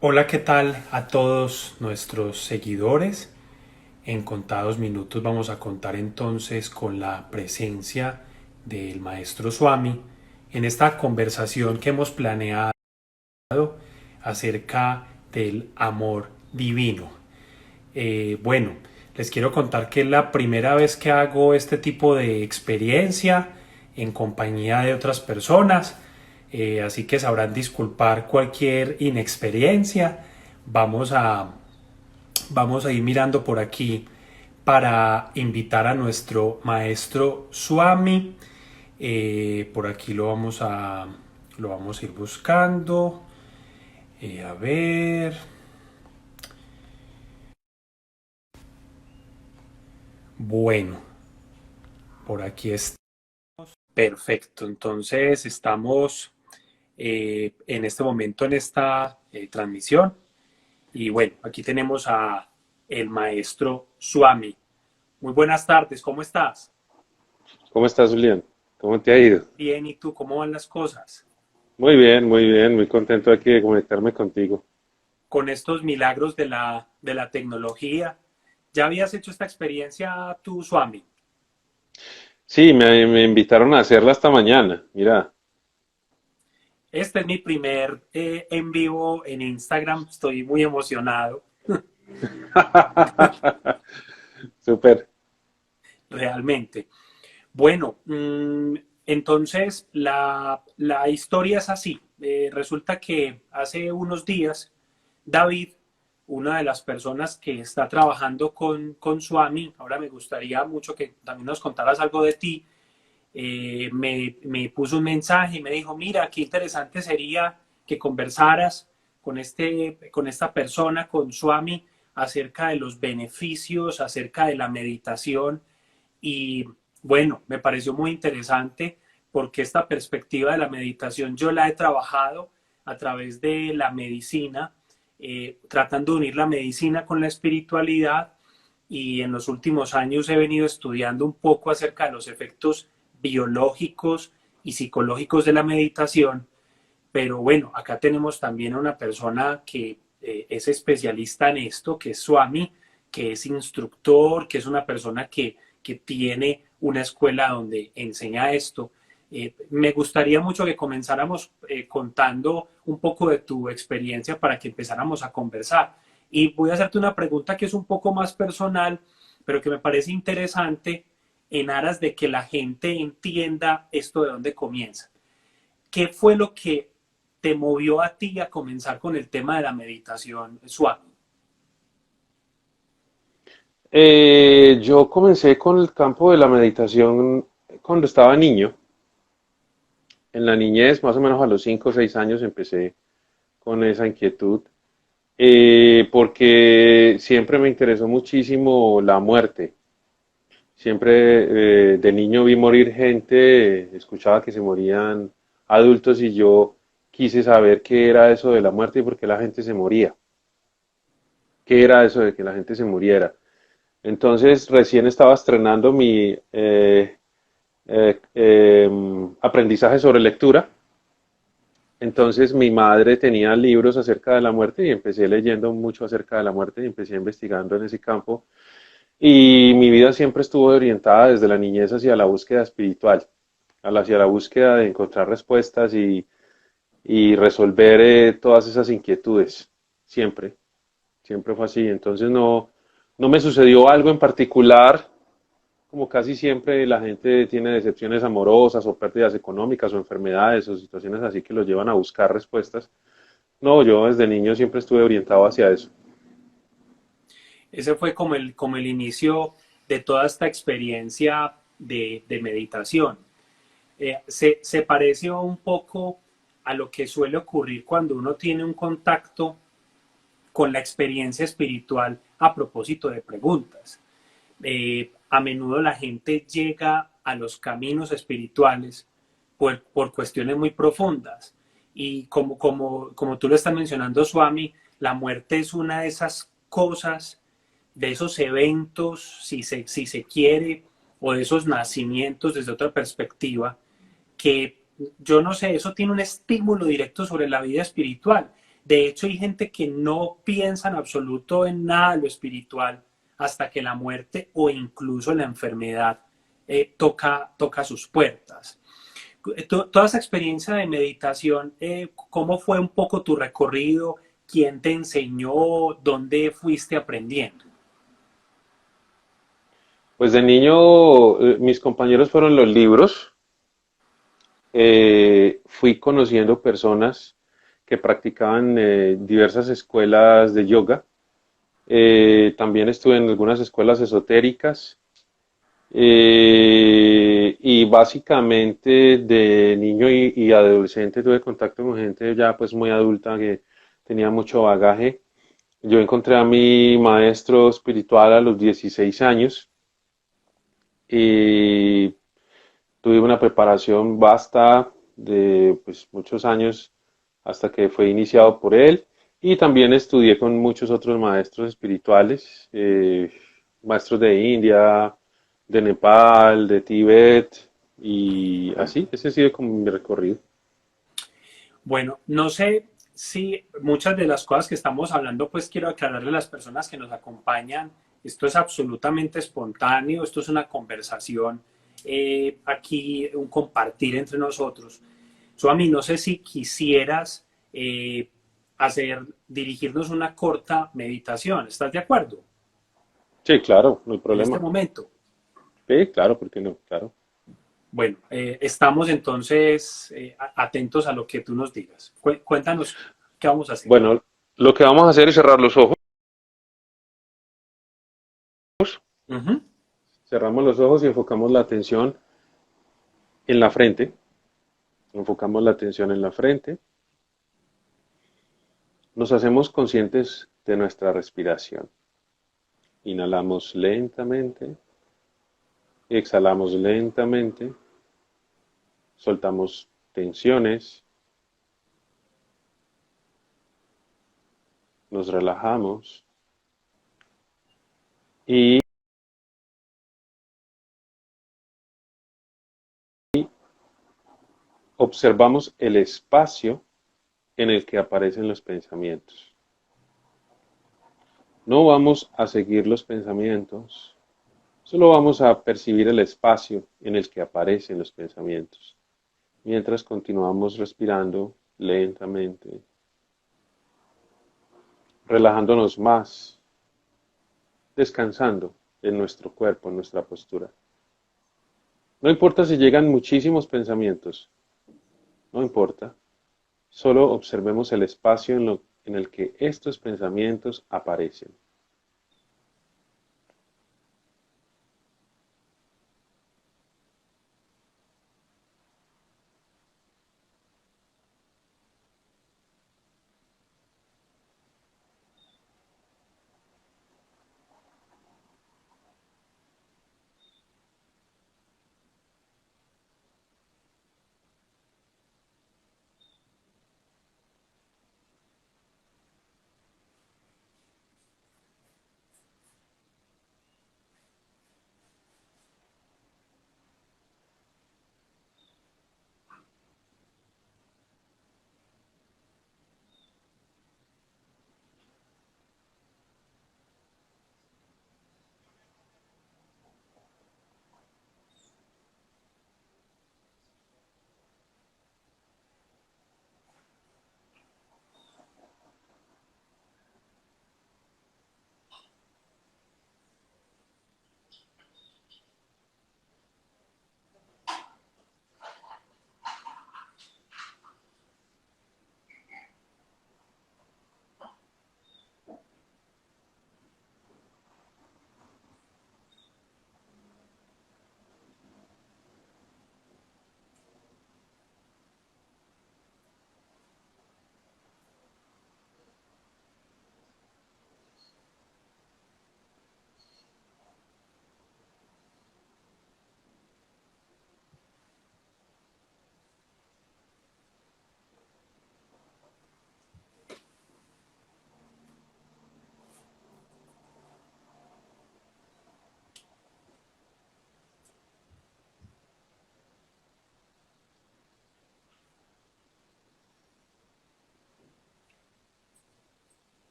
Hola, ¿qué tal a todos nuestros seguidores? En contados minutos vamos a contar entonces con la presencia del maestro Swami en esta conversación que hemos planeado acerca del amor divino. Bueno, les quiero contar que es la primera vez que hago este tipo de experiencia en compañía de otras personas, así que sabrán disculpar cualquier inexperiencia. Vamos a, vamos a ir mirando por aquí para invitar a nuestro maestro Swami. Por aquí lo vamos a ir buscando. A ver. Bueno, por aquí está. Perfecto, entonces estamos en este momento en esta transmisión y bueno, aquí tenemos a el maestro Swami. Muy buenas tardes, ¿cómo estás? ¿Cómo estás, Julián? ¿Cómo te ha ido? Bien, ¿y tú cómo van las cosas? Muy bien, muy contento aquí de conectarme contigo. Con estos milagros de la tecnología, ¿ya habías hecho esta experiencia tú, Swami? Sí, me invitaron a hacerla esta mañana, mira. Este es mi primer en vivo en Instagram, estoy muy emocionado, Súper. realmente. Bueno, entonces la historia es así. Resulta que hace unos días, David, una de las personas que está trabajando con Swami, ahora me gustaría mucho que también nos contaras algo de ti, me puso un mensaje y me dijo, mira, qué interesante sería que conversaras con esta persona, con Swami, acerca de los beneficios, acerca de la meditación y bueno, me pareció muy interesante porque esta perspectiva de la meditación yo la he trabajado a través de la medicina, tratando de unir la medicina con la espiritualidad y en los últimos años he venido estudiando un poco acerca de los efectos biológicos y psicológicos de la meditación, pero bueno, acá tenemos también a una persona que es especialista en esto, que es Swami, que es instructor, que es una persona que tiene una escuela donde enseña esto. Me gustaría mucho que comenzáramos contando un poco de tu experiencia para que empezáramos a conversar. Y voy a hacerte una pregunta que es un poco más personal, pero que me parece interesante en aras de que la gente entienda esto de dónde comienza. ¿Qué fue lo que te movió a ti a comenzar con el tema de la meditación suave? Yo comencé con el campo de la meditación cuando estaba niño. En la niñez, más o menos a los 5 o 6 años, empecé con esa inquietud, porque siempre me interesó muchísimo la muerte. Siempre de niño vi morir gente, escuchaba que se morían adultos y yo quise saber qué era eso de la muerte y por qué la gente se moría. ¿Qué era eso de que la gente se muriera? Entonces recién estaba estrenando mi aprendizaje sobre lectura. Entonces mi madre tenía libros acerca de la muerte y empecé leyendo mucho acerca de la muerte y empecé investigando en ese campo. Y mi vida siempre estuvo orientada desde la niñez hacia la búsqueda espiritual, hacia la búsqueda de encontrar respuestas y resolver todas esas inquietudes. Siempre, siempre fue así. Entonces no me sucedió algo en particular, como casi siempre la gente tiene decepciones amorosas o pérdidas económicas o enfermedades o situaciones así que los llevan a buscar respuestas. No, yo desde niño siempre estuve orientado hacia eso. Ese fue como el inicio de toda esta experiencia de meditación. Se parece un poco a lo que suele ocurrir cuando uno tiene un contacto con la experiencia espiritual a propósito de preguntas. A menudo la gente llega a los caminos espirituales por cuestiones muy profundas. Y como tú lo estás mencionando, Swami, la muerte es una de esas cosas, de esos eventos, si se quiere, o de esos nacimientos desde otra perspectiva, que yo no sé, eso tiene un estímulo directo sobre la vida espiritual. De hecho, hay gente que no piensa en absoluto en nada de lo espiritual hasta que la muerte o incluso la enfermedad toca sus puertas. Toda esa experiencia de meditación, ¿cómo fue un poco tu recorrido? ¿Quién te enseñó? ¿Dónde fuiste aprendiendo? Pues de niño, mis compañeros fueron los libros. Fui conociendo personas que practicaban diversas escuelas de yoga. También estuve en algunas escuelas esotéricas. Y básicamente de niño y adolescente tuve contacto con gente ya pues muy adulta que tenía mucho bagaje. Yo encontré a mi maestro espiritual a los 16 años y tuve una preparación vasta de pues, muchos años hasta que fue iniciado por él. Y también estudié con muchos otros maestros espirituales, maestros de India, de Nepal, de Tíbet, y así, ese ha sido como mi recorrido. Bueno, no sé si muchas de las cosas que estamos hablando, pues quiero aclararle a las personas que nos acompañan, esto es absolutamente espontáneo, esto es una conversación, aquí, un compartir entre nosotros. Suami, no sé si quisieras dirigirnos una corta meditación, ¿estás de acuerdo? Sí, claro, no hay En este problema. momento. Sí, claro, ¿por qué no? Claro. Bueno, estamos entonces atentos a lo que tú nos digas. Cuéntanos qué vamos a hacer. Bueno, lo que vamos a hacer es cerrar los ojos. Ujú. Cerramos los ojos y enfocamos la atención en la frente. Enfocamos la atención en la frente. Nos hacemos conscientes de nuestra respiración. Inhalamos lentamente, exhalamos lentamente, soltamos tensiones, nos relajamos y observamos el espacio en el que aparecen los pensamientos. No vamos a seguir los pensamientos, solo vamos a percibir el espacio en el que aparecen los pensamientos, mientras continuamos respirando lentamente, relajándonos más, descansando en nuestro cuerpo, en nuestra postura. No importa si llegan muchísimos pensamientos, no importa, solo observemos el espacio en el que estos pensamientos aparecen.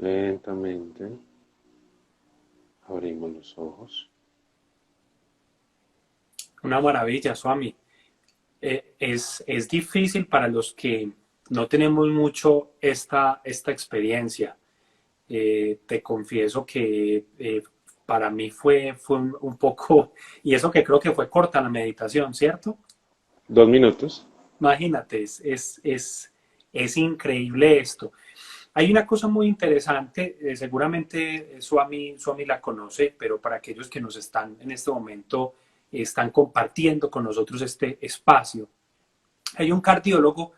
Lentamente abrimos los ojos. Una maravilla, Swami. Es difícil para los que no tenemos mucho esta experiencia. Te confieso que para mí fue un poco, y eso que creo que fue corta la meditación, ¿cierto? 2 minutos. Imagínate, es increíble esto. Hay una cosa muy interesante, seguramente Swami la conoce, pero para aquellos que nos están en este momento, están compartiendo con nosotros este espacio. Hay un cardiólogo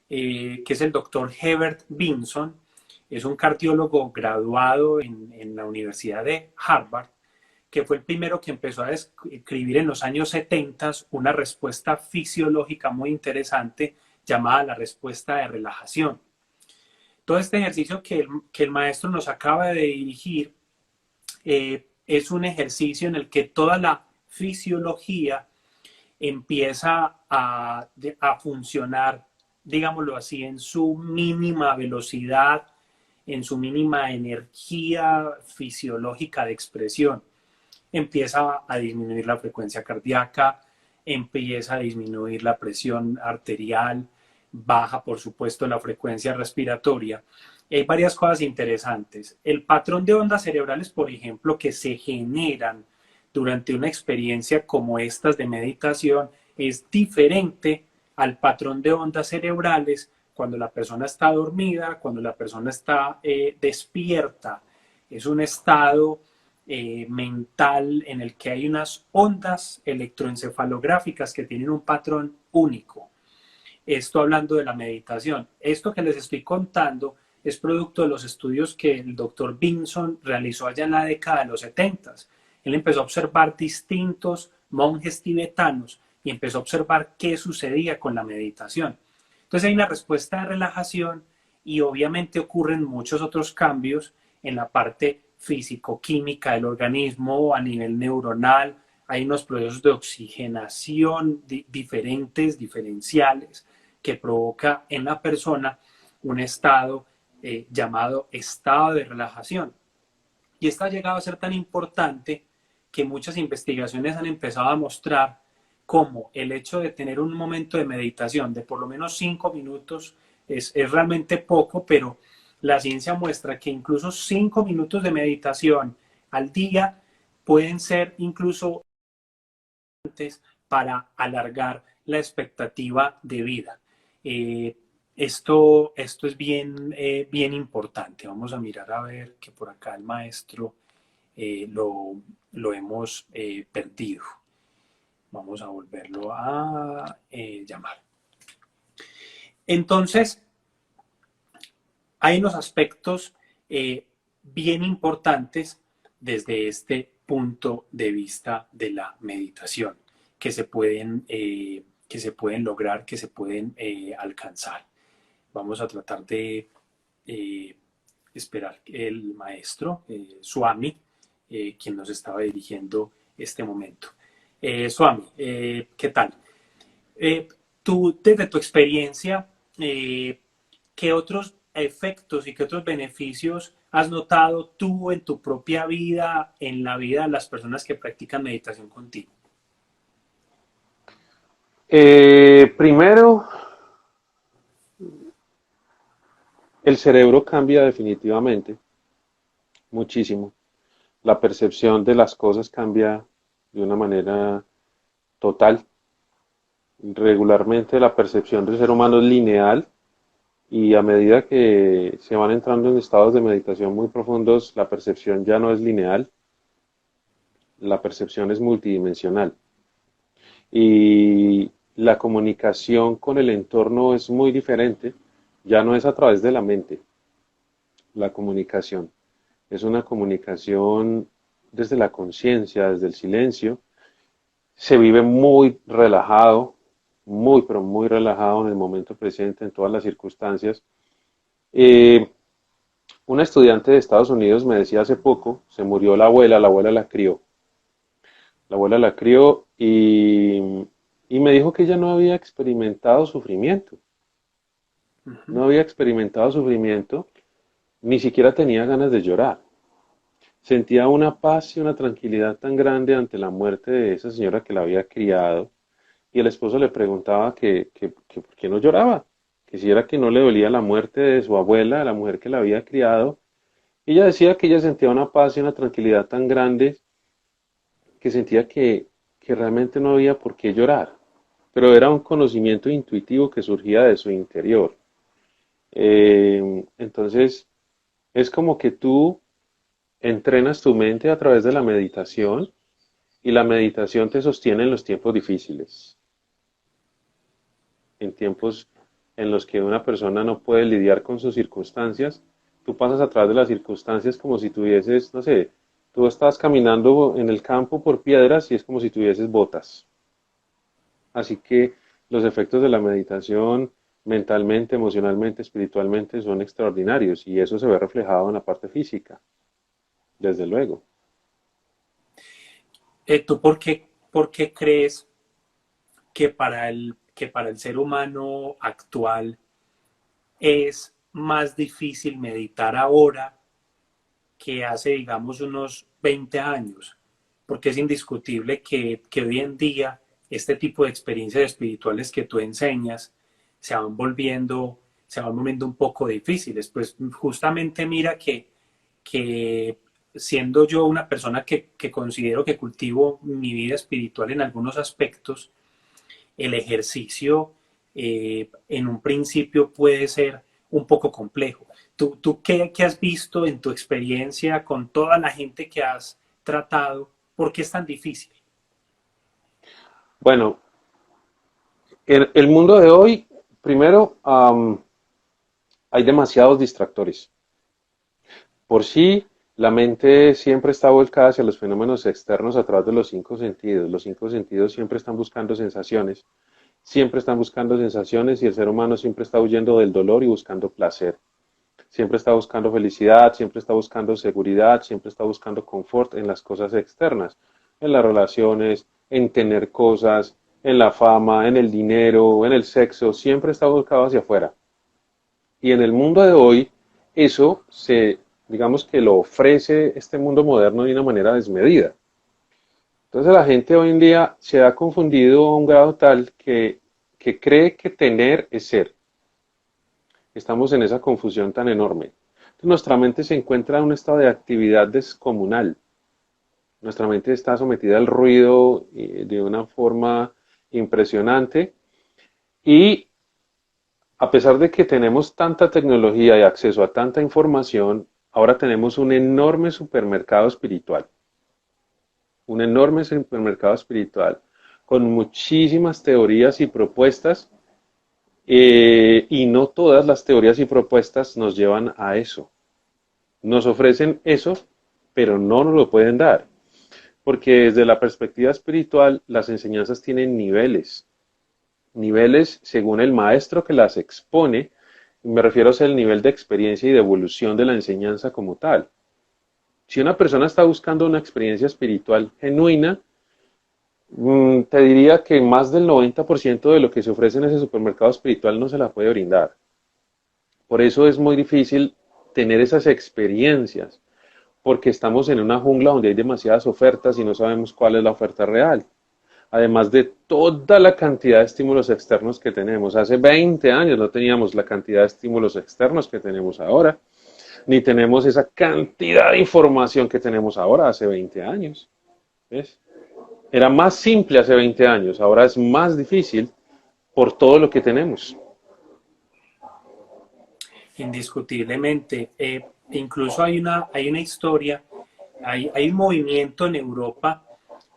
que es el doctor Herbert Vinson, es un cardiólogo graduado en la Universidad de Harvard, que fue el primero que empezó a escribir en los años 70 una respuesta fisiológica muy interesante llamada la respuesta de relajación. Todo este ejercicio que el maestro nos acaba de dirigir es un ejercicio en el que toda la fisiología empieza a funcionar, digámoslo así, en su mínima velocidad, en su mínima energía fisiológica de expresión. Empieza a disminuir la frecuencia cardíaca, empieza a disminuir la presión arterial, baja por supuesto la frecuencia respiratoria. Hay varias cosas interesantes. El patrón de ondas cerebrales, por ejemplo, que se generan durante una experiencia como estas de meditación es diferente al patrón de ondas cerebrales cuando la persona está dormida, cuando la persona está despierta. Es un estado mental en el que hay unas ondas electroencefalográficas que tienen un patrón único. Esto hablando de la meditación. Esto que les estoy contando es producto de los estudios que el doctor Vinson realizó allá en la década de los 70. Él empezó a observar distintos monjes tibetanos y empezó a observar qué sucedía con la meditación. Entonces hay una respuesta de relajación y obviamente ocurren muchos otros cambios en la parte físico-química del organismo, a nivel neuronal, hay unos procesos de oxigenación diferentes, diferenciales, que provoca en la persona un estado llamado estado de relajación. Y esta ha llegado a ser tan importante que muchas investigaciones han empezado a mostrar cómo el hecho de tener un momento de meditación de por lo menos 5 minutos es realmente poco, pero la ciencia muestra que incluso 5 minutos de meditación al día pueden ser incluso para alargar la expectativa de vida. Esto es bien importante. Vamos a mirar a ver que por acá el maestro lo hemos perdido. Vamos a volverlo a llamar. Entonces, hay unos aspectos bien importantes desde este punto de vista de la meditación que se pueden lograr, que se pueden alcanzar. Vamos a tratar de esperar que el maestro, Swami, quien nos estaba dirigiendo este momento. Swami, ¿qué tal? Tú, desde tu experiencia, ¿qué otros efectos y qué otros beneficios has notado tú en tu propia vida, en la vida de las personas que practican meditación contigo? Primero, el cerebro cambia definitivamente, muchísimo. La percepción de las cosas cambia de una manera total. Regularmente la percepción del ser humano es lineal y a medida que se van entrando en estados de meditación muy profundos, la percepción ya no es lineal, la percepción es multidimensional. Y la comunicación con el entorno es muy diferente, ya no es a través de la mente. La comunicación es una comunicación desde la conciencia, desde el silencio. Se vive muy relajado, muy, pero muy relajado en el momento presente, en todas las circunstancias. Eh, una estudiante de Estados Unidos me decía hace poco, se murió la abuela la crió. La abuela la crió y me dijo que ella no había experimentado sufrimiento. No había experimentado sufrimiento. ni siquiera tenía ganas de llorar. Sentía una paz y una tranquilidad tan grande ante la muerte de esa señora que la había criado. Y el esposo le preguntaba que por qué no lloraba, que si era que no le dolía la muerte de su abuela, la mujer que la había criado. Y ella decía que ella sentía una paz y una tranquilidad tan grande que sentía que realmente no había por qué llorar. Pero era un conocimiento intuitivo que surgía de su interior. Entonces, es como que tú entrenas tu mente a través de la meditación y la meditación te sostiene en los tiempos difíciles, en tiempos en los que una persona no puede lidiar con sus circunstancias. Tú pasas a través de las circunstancias como si tuvieses, no sé, tú estás caminando en el campo por piedras y es como si tuvieses botas. Así que los efectos de la meditación mentalmente, emocionalmente, espiritualmente son extraordinarios y eso se ve reflejado en la parte física, desde luego. ¿Tú por qué crees que para el ser humano actual es más difícil meditar ahora que hace, digamos, unos 20 años? Porque es indiscutible que hoy en día este tipo de experiencias espirituales que tú enseñas se van volviendo, se van volviendo un poco difíciles. Pues justamente mira que siendo yo una persona que considero que cultivo mi vida espiritual en algunos aspectos, el ejercicio en un principio puede ser un poco complejo. ¿Tú qué has visto en tu experiencia con toda la gente que has tratado? ¿Por qué es tan difícil? Bueno, en el mundo de hoy, primero, hay demasiados distractores. Por sí, la mente siempre está volcada hacia los fenómenos externos a través de los cinco sentidos. Los cinco sentidos siempre están buscando sensaciones y el ser humano siempre está huyendo del dolor y buscando placer. Siempre está buscando felicidad, siempre está buscando seguridad, siempre está buscando confort en las cosas externas, en las relaciones, en tener cosas, en la fama, en el dinero, en el sexo, siempre está buscado hacia afuera. Y en el mundo de hoy, eso se, digamos que lo ofrece este mundo moderno de una manera desmedida. Entonces la gente hoy en día se ha confundido a un grado tal que cree que tener es ser. Estamos en esa confusión tan enorme. Entonces, nuestra mente se encuentra en un estado de actividad descomunal. Nuestra mente está sometida al ruido de una forma impresionante y a pesar de que tenemos tanta tecnología y acceso a tanta información, ahora tenemos un enorme supermercado espiritual. Un enorme supermercado espiritual con muchísimas teorías y propuestas y no todas las teorías y propuestas nos llevan a eso. Nos ofrecen eso, pero no nos lo pueden dar. Porque desde la perspectiva espiritual, las enseñanzas tienen niveles. Niveles según el maestro que las expone. Me refiero a el nivel de experiencia y de evolución de la enseñanza como tal. Si una persona está buscando una experiencia espiritual genuina, te diría que más del 90% de lo que se ofrece en ese supermercado espiritual no se la puede brindar. Por eso es muy difícil tener esas experiencias, porque estamos en una jungla donde hay demasiadas ofertas y no sabemos cuál es la oferta real. Además de toda la cantidad de estímulos externos que tenemos. Hace 20 años no teníamos la cantidad de estímulos externos que tenemos ahora, ni tenemos esa cantidad de información que tenemos ahora hace 20 años. ¿Ves? Era más simple hace 20 años, ahora es más difícil por todo lo que tenemos. Indiscutiblemente. Incluso hay una historia, hay un movimiento en Europa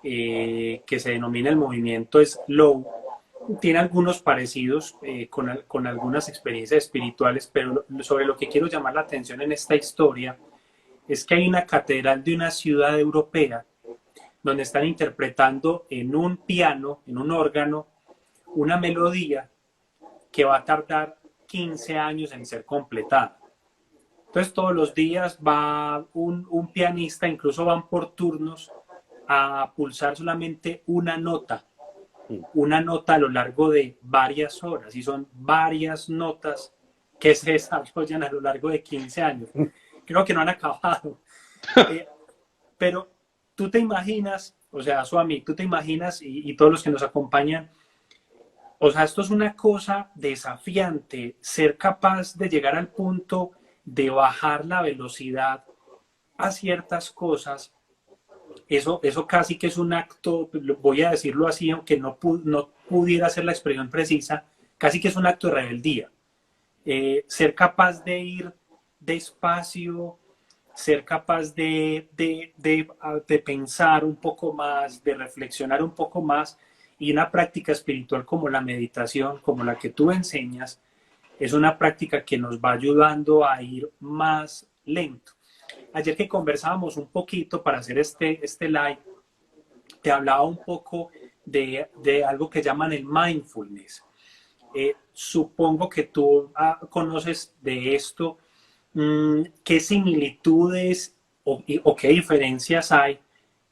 que se denomina el movimiento Slow. Tiene algunos parecidos con algunas experiencias espirituales, pero sobre lo que quiero llamar la atención en esta historia es que hay una catedral de una ciudad europea donde están interpretando en un piano, en un órgano, una melodía que va a tardar 15 años en ser completada. Entonces todos los días va un pianista, incluso van por turnos, a pulsar solamente una nota a lo largo de varias horas, y son varias notas que se desarrollan a lo largo de 15 años. Creo que no han acabado. Eh, pero tú te imaginas, o sea, Swami, tú te imaginas y todos los que nos acompañan, o sea, esto es una cosa desafiante, ser capaz de llegar al punto de bajar la velocidad a ciertas cosas. Eso casi que es un acto, voy a decirlo así, aunque no pudiera ser la expresión precisa, casi que es un acto de rebeldía. Ser capaz de ir despacio, ser capaz de pensar un poco más, de reflexionar un poco más, y una práctica espiritual como la meditación, como la que tú enseñas, es una práctica que nos va ayudando a ir más lento. Ayer que conversábamos un poquito para hacer este live, te hablaba un poco de algo que llaman el mindfulness. Supongo que tú conoces de esto. ¿Qué similitudes o qué diferencias hay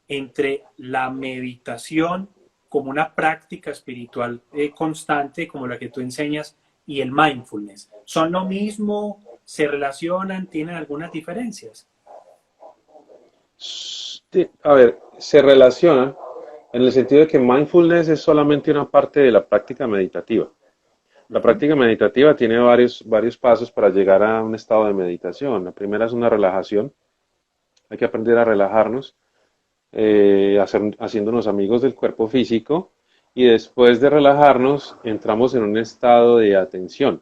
entre la meditación como una práctica espiritual constante, como la que tú enseñas, y el mindfulness? ¿Son lo mismo? ¿Se relacionan? ¿Tienen algunas diferencias? A ver, se relacionan en el sentido de que mindfulness es solamente una parte de la práctica meditativa. La práctica meditativa tiene varios pasos para llegar a un estado de meditación. La primera es una relajación. Hay que aprender a relajarnos, haciéndonos amigos del cuerpo físico. Y después de relajarnos, entramos en un estado de atención.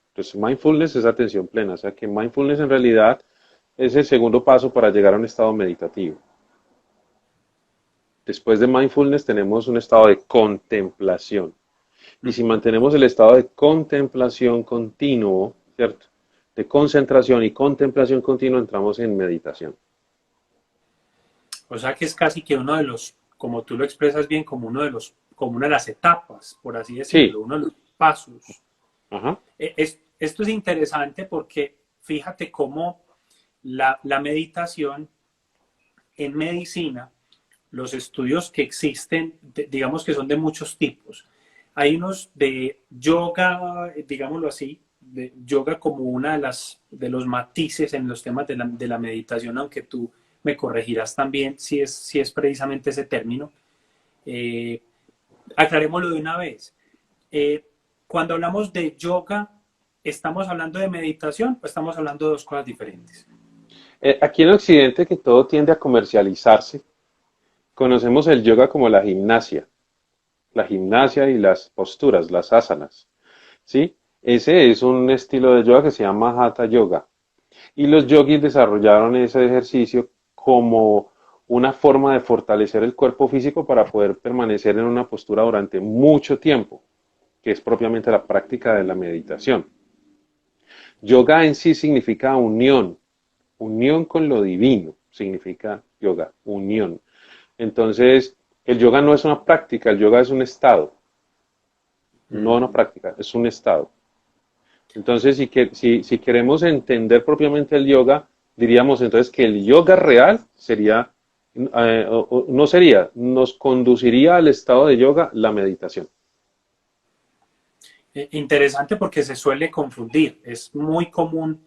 Entonces, mindfulness es atención plena. O sea que mindfulness en realidad es el segundo paso para llegar a un estado meditativo. Después de mindfulness tenemos un estado de contemplación. Y si mantenemos el estado de contemplación continuo, ¿cierto? De concentración y contemplación continua, entramos en meditación. O sea que es casi que uno de los, como tú lo expresas bien, como una de las etapas, por así Sí, decirlo, uno de los pasos. ajá. Esto es interesante porque fíjate cómo la meditación en medicina, los estudios que existen, digamos que son de muchos tipos. Hay unos de yoga, digámoslo así, de yoga como una de los matices en los temas de la meditación, aunque tú me corregirás también si es precisamente ese término. Eh, Aclarémoslo de una vez. Eh, Cuando hablamos de yoga, ¿estamos hablando de meditación o estamos hablando de dos cosas diferentes? Aquí en Occidente, que todo tiende a comercializarse, conocemos el yoga como la gimnasia y las posturas, las asanas, ¿sí? Ese es un estilo de yoga que se llama Hatha Yoga. Y los yogis desarrollaron ese ejercicio como una forma de fortalecer el cuerpo físico para poder permanecer en una postura durante mucho tiempo, que es propiamente la práctica de la meditación. Yoga en sí significa unión, unión con lo divino, significa yoga, unión. Entonces, el yoga no es una práctica, el yoga es un estado, no una práctica, es un estado. Entonces, si queremos entender propiamente el yoga, diríamos entonces que el yoga real sería, no sería, nos conduciría al estado de yoga la meditación. Interesante porque se suele confundir. Es muy común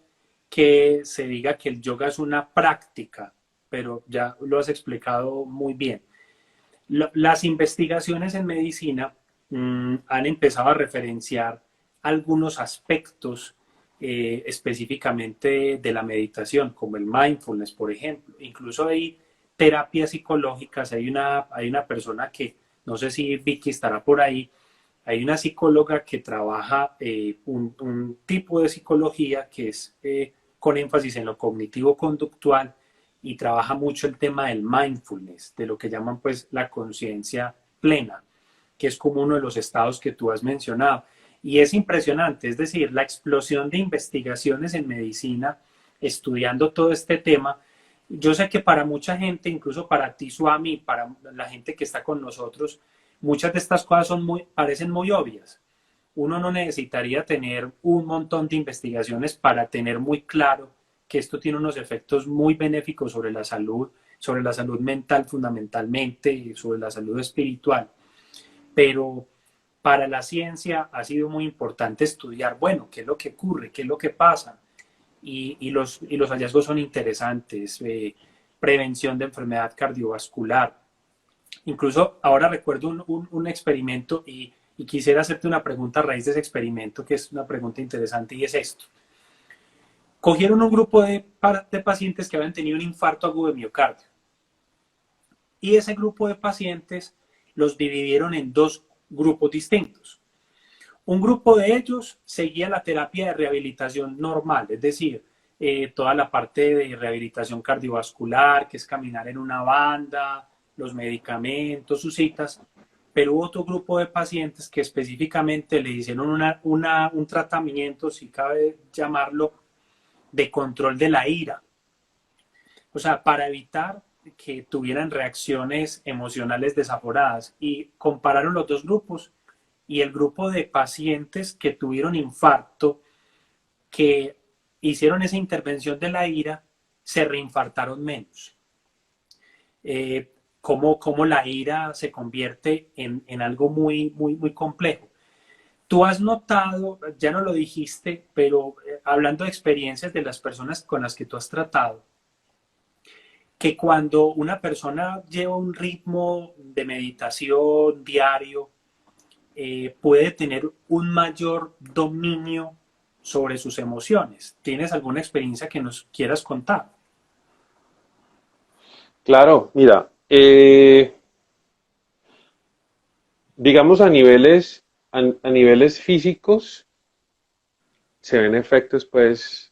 que se diga que el yoga es una práctica, pero ya lo has explicado muy bien. Las investigaciones en medicina han empezado a referenciar algunos aspectos específicamente de la meditación, como el mindfulness, por ejemplo. Incluso hay terapias psicológicas, hay una persona que, no sé si Vicky estará por ahí, hay una psicóloga que trabaja un tipo de psicología que es con énfasis en lo cognitivo-conductual y trabaja mucho el tema del mindfulness, de lo que llaman pues la conciencia plena, que es como uno de los estados que tú has mencionado. Y es impresionante, es decir, la explosión de investigaciones en medicina estudiando todo este tema. Yo sé que para mucha gente, incluso para ti, Swami, para la gente que está con nosotros, muchas de estas cosas parecen muy obvias. Uno no necesitaría tener un montón de investigaciones para tener muy claro que esto tiene unos efectos muy benéficos sobre la salud mental fundamentalmente y sobre la salud espiritual. Pero Para la ciencia ha sido muy importante estudiar, bueno, qué es lo que ocurre, qué es lo que pasa, y los hallazgos son interesantes. Prevención de enfermedad cardiovascular. Incluso ahora recuerdo un experimento y quisiera hacerte una pregunta a raíz de ese experimento, que es una pregunta interesante, y es esto. Cogieron un grupo de pacientes que habían tenido un infarto agudo de miocardio, y ese grupo de pacientes los dividieron en dos grupos distintos. Un grupo de ellos seguía la terapia de rehabilitación normal, es decir, toda la parte de rehabilitación cardiovascular, que es caminar en una banda, los medicamentos, sus citas, pero hubo otro grupo de pacientes que específicamente le hicieron un tratamiento, si cabe llamarlo, de control de la ira. O sea, para evitar que tuvieran reacciones emocionales desaforadas. Y compararon los dos grupos, y el grupo de pacientes que tuvieron infarto, que hicieron esa intervención de la ira, se reinfartaron menos. Cómo la ira se convierte en algo muy complejo. Tú has notado, ya no lo dijiste, pero hablando de experiencias de las personas con las que tú has tratado, que cuando una persona lleva un ritmo de meditación diario, puede tener un mayor dominio sobre sus emociones. ¿Tienes alguna experiencia que nos quieras contar? Claro, mira, digamos a niveles físicos se ven efectos pues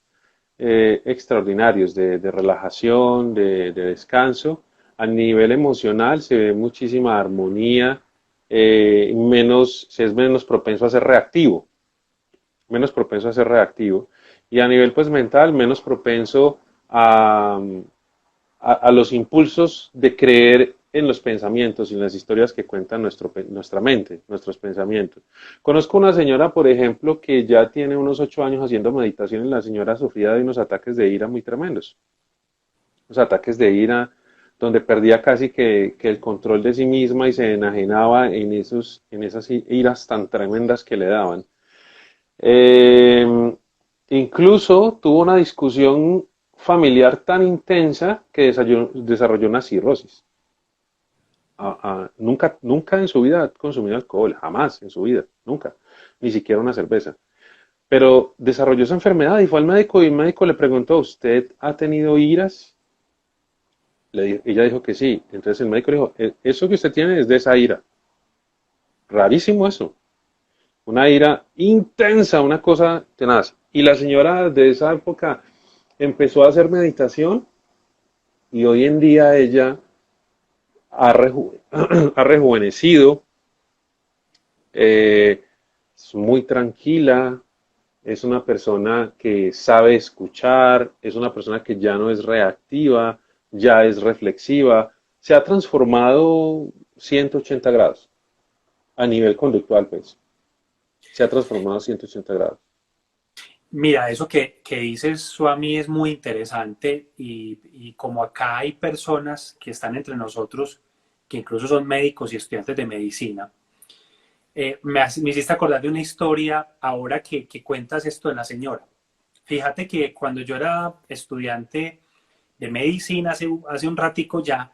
extraordinarios de relajación, de descanso. A nivel emocional se ve muchísima armonía, se es menos propenso a ser reactivo, menos propenso a ser reactivo. Y a nivel pues mental, menos propenso a los impulsos de creer en los pensamientos y en las historias que cuenta nuestra mente, nuestros pensamientos. Conozco una señora, por ejemplo, que ya tiene unos 8 años haciendo meditación y la señora sufría de unos ataques de ira muy tremendos. Unos ataques de ira donde perdía casi que el control de sí misma y se enajenaba en esas iras tan tremendas que le daban. Eh, Incluso tuvo una discusión familiar tan intensa que desarrolló una cirrosis. Nunca en su vida ha consumido alcohol, jamás en su vida, nunca, ni siquiera una cerveza. Pero desarrolló esa enfermedad y fue al médico y el médico le preguntó, ¿usted ha tenido iras? Ella dijo que sí. Entonces el médico le dijo, Eso que usted tiene es de esa ira. Rarísimo eso. Una ira intensa, una cosa tenaz. Y la señora de esa época empezó a hacer meditación y hoy en día ella ha rejuvenecido, es muy tranquila, es una persona que sabe escuchar, es una persona que ya no es reactiva, ya es reflexiva, se ha transformado 180 grados a nivel conductual, pues. Se ha transformado 180 grados. Mira, eso que dices, Suami, es muy interesante, y como acá hay personas que están entre nosotros, que incluso son médicos y estudiantes de medicina, me hiciste acordar de una historia ahora que cuentas esto de la señora. Fíjate que cuando yo era estudiante de medicina hace un ratico ya,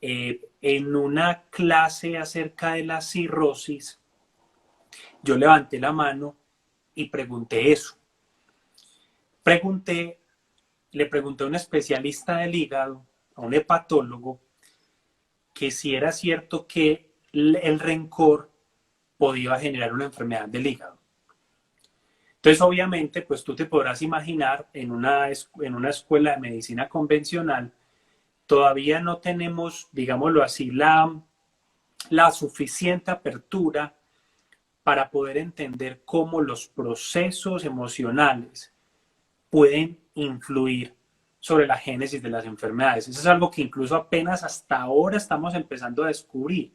en una clase acerca de la cirrosis, yo levanté la mano y pregunté eso. Pregunté, Le pregunté a un especialista del hígado, a un hepatólogo, que si era cierto que el rencor podía generar una enfermedad del hígado. Entonces, obviamente, pues tú te podrás imaginar, en una escuela de medicina convencional, todavía no tenemos, digámoslo así, la suficiente apertura para poder entender cómo los procesos emocionales pueden influir sobre la génesis de las enfermedades. Eso es algo que incluso apenas hasta ahora estamos empezando a descubrir.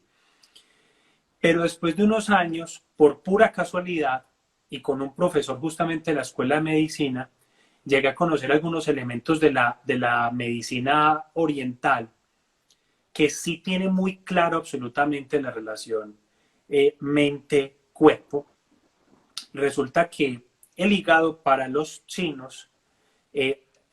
Pero después de unos años, por pura casualidad, y con un profesor justamente de la Escuela de Medicina, llegué a conocer algunos elementos de la medicina oriental que sí tiene muy claro absolutamente la relación mente, cuerpo, resulta que el hígado para los chinos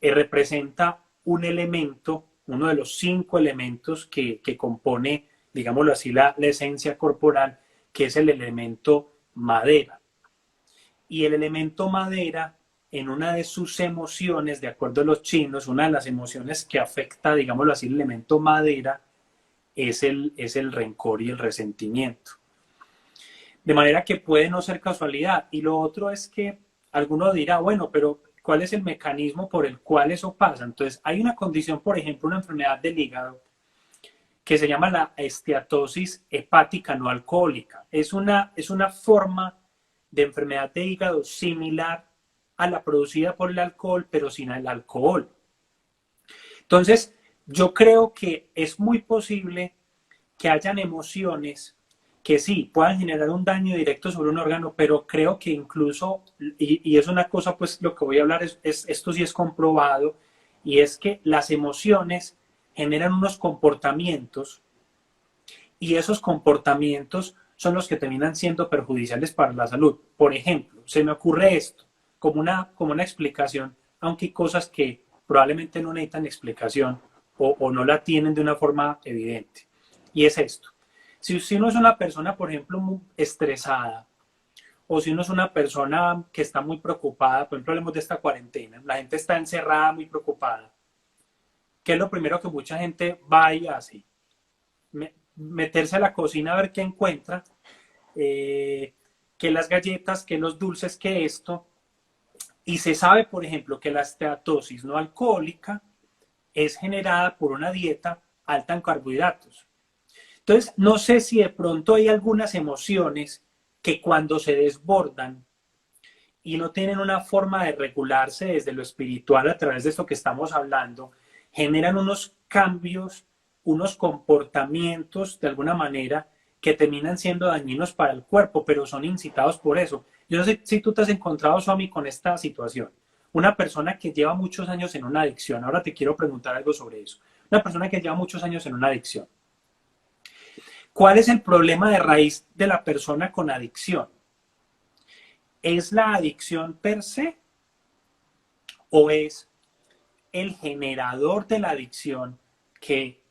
representa un elemento, uno de los 5 elementos que compone, digámoslo así, la esencia corporal, que es el elemento madera. Y el elemento madera, en una de sus emociones, de acuerdo a los chinos, una de las emociones que afecta, digámoslo así, el elemento madera, es el rencor y el resentimiento. De manera que puede no ser casualidad. Y lo otro es que alguno dirá, bueno, pero ¿cuál es el mecanismo por el cual eso pasa? Entonces, hay una condición, por ejemplo, una enfermedad del hígado, que se llama la esteatosis hepática no alcohólica. Es una forma de enfermedad de hígado similar a la producida por el alcohol, pero sin el alcohol. Entonces, yo creo que es muy posible que hayan emociones que sí, puedan generar un daño directo sobre un órgano, pero creo que incluso, y es una cosa, pues lo que voy a hablar, esto sí es comprobado, y es que las emociones generan unos comportamientos, y esos comportamientos son los que terminan siendo perjudiciales para la salud. Por ejemplo, se me ocurre esto, como una explicación, aunque hay cosas que probablemente no necesitan explicación o no la tienen de una forma evidente, y es esto. Si uno es una persona, por ejemplo, muy estresada, o si uno es una persona que está muy preocupada, por ejemplo, hablemos de esta cuarentena, la gente está encerrada, muy preocupada, ¿qué es lo primero que mucha gente va y hace? Meterse a la cocina a ver qué encuentra, que las galletas, que los dulces, que esto, y se sabe, por ejemplo, que la esteatosis no alcohólica es generada por una dieta alta en carbohidratos. Entonces, no sé si de pronto hay algunas emociones que cuando se desbordan y no tienen una forma de regularse desde lo espiritual a través de esto que estamos hablando, generan unos cambios, unos comportamientos de alguna manera que terminan siendo dañinos para el cuerpo, pero son incitados por eso. Yo no sé si tú te has encontrado, Swami, con esta situación. Una persona que lleva muchos años en una adicción, ahora te quiero preguntar algo sobre eso. Una persona que lleva muchos años en una adicción. ¿Cuál es el problema de raíz de la persona con adicción? ¿Es la adicción per se o es el generador de la adicción que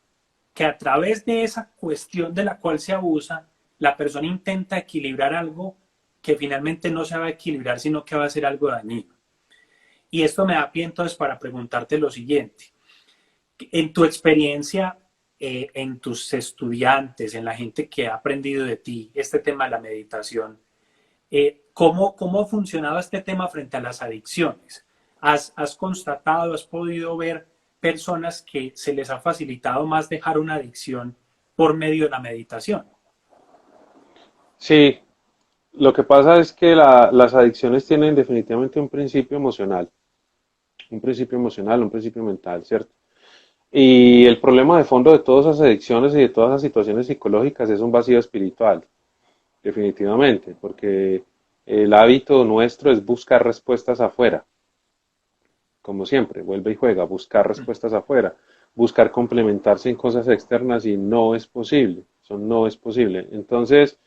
a través de esa cuestión de la cual se abusa, la persona intenta equilibrar algo que finalmente no se va a equilibrar, sino que va a ser algo dañino? Y esto me da pie entonces para preguntarte lo siguiente. En tu experiencia, en tus estudiantes, en la gente que ha aprendido de ti este tema de la meditación, ¿cómo funcionaba este tema frente a las adicciones? ¿Has constatado, has podido ver personas que se les ha facilitado más dejar una adicción por medio de la meditación? Sí, lo que pasa es que las adicciones tienen definitivamente un principio emocional, un principio mental, ¿cierto? Y el problema de fondo de todas esas adicciones y de todas esas situaciones psicológicas es un vacío espiritual, definitivamente, porque el hábito nuestro es buscar respuestas afuera, como siempre, vuelve y juega, buscar respuestas afuera, buscar complementarse en cosas externas y no es posible, eso no es posible. Entonces,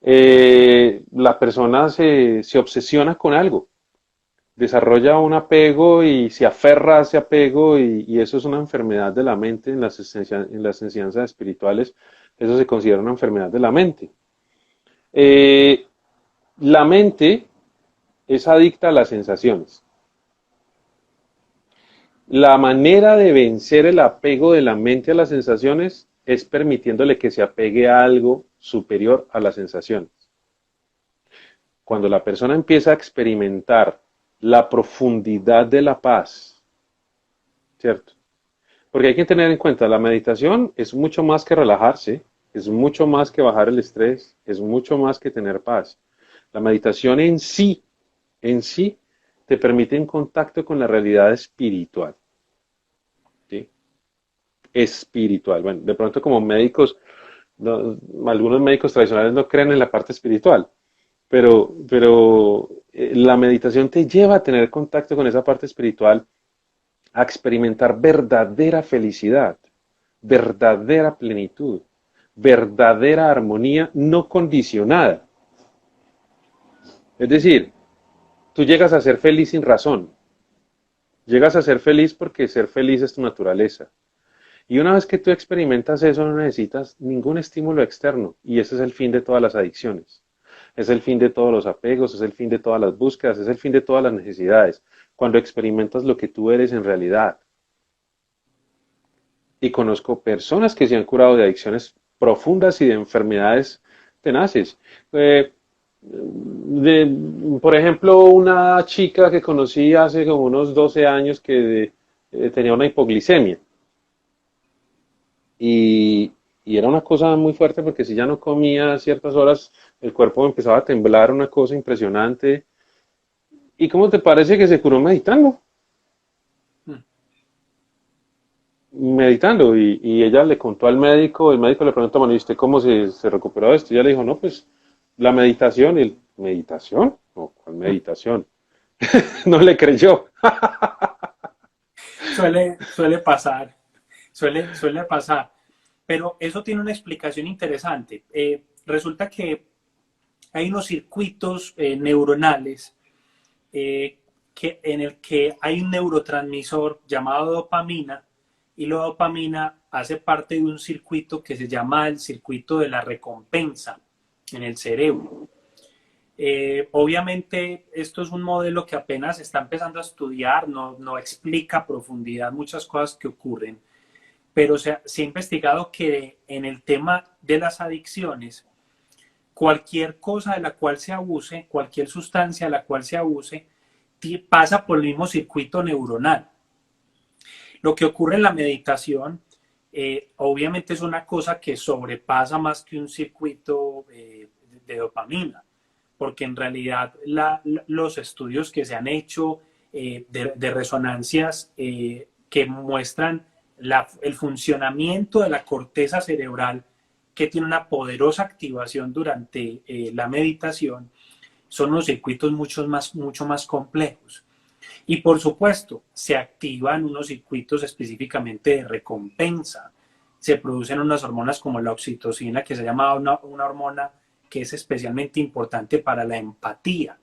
la persona se obsesiona con algo, desarrolla un apego y se aferra a ese apego y eso es una enfermedad de la mente en las enseñanzas espirituales, eso se considera una enfermedad de la mente. Eh, la mente es adicta a las sensaciones. La manera de vencer el apego de la mente a las sensaciones es permitiéndole que se apegue a algo superior a las sensaciones. Cuando la persona empieza a experimentar la profundidad de la paz, ¿cierto? Porque hay que tener en cuenta, la meditación es mucho más que relajarse, es mucho más que bajar el estrés, es mucho más que tener paz. La meditación en sí, te permite un contacto con la realidad espiritual, ¿sí? Espiritual. Bueno, de pronto como médicos, algunos médicos tradicionales no creen en la parte espiritual, pero la meditación te lleva a tener contacto con esa parte espiritual, a experimentar verdadera felicidad, verdadera plenitud, verdadera armonía no condicionada. Es decir, tú llegas a ser feliz sin razón. Llegas a ser feliz porque ser feliz es tu naturaleza. Y una vez que tú experimentas eso, no necesitas ningún estímulo externo. Y ese es el fin de todas las adicciones. Es el fin de todos los apegos, es el fin de todas las búsquedas, es el fin de todas las necesidades. Cuando experimentas lo que tú eres en realidad. Y conozco personas que se han curado de adicciones profundas y de enfermedades tenaces. Por ejemplo, una chica que conocí hace como unos 12 años que tenía una hipoglicemia. Y era una cosa muy fuerte porque si ya no comía a ciertas horas, el cuerpo empezaba a temblar, una cosa impresionante. ¿Y cómo te parece que se curó meditando? Mm. Meditando. Y ella le contó al médico, el médico le preguntó, bueno, ¿y usted cómo se recuperó de esto? Y ella le dijo, no, pues la meditación. Y él, ¿meditación? No, ¿cuál meditación? No le creyó. Suele pasar, suele pasar. Pero eso tiene una explicación interesante. Resulta que hay unos circuitos neuronales en el que hay un neurotransmisor llamado dopamina y la dopamina hace parte de un circuito que se llama el circuito de la recompensa en el cerebro. Obviamente esto es un modelo que apenas está empezando a estudiar, no explica a profundidad muchas cosas que ocurren, pero se ha investigado que en el tema de las adicciones, cualquier cosa de la cual se abuse, cualquier sustancia de la cual se abuse, pasa por el mismo circuito neuronal. Lo que ocurre en la meditación, obviamente es una cosa que sobrepasa más que un circuito de dopamina, porque en realidad los estudios que se han hecho de resonancias que muestran el funcionamiento de la corteza cerebral, que tiene una poderosa activación durante la meditación, son unos circuitos mucho más complejos. Y por supuesto, se activan unos circuitos específicamente de recompensa. Se producen unas hormonas como la oxitocina, que se llama una hormona que es especialmente importante para la empatía.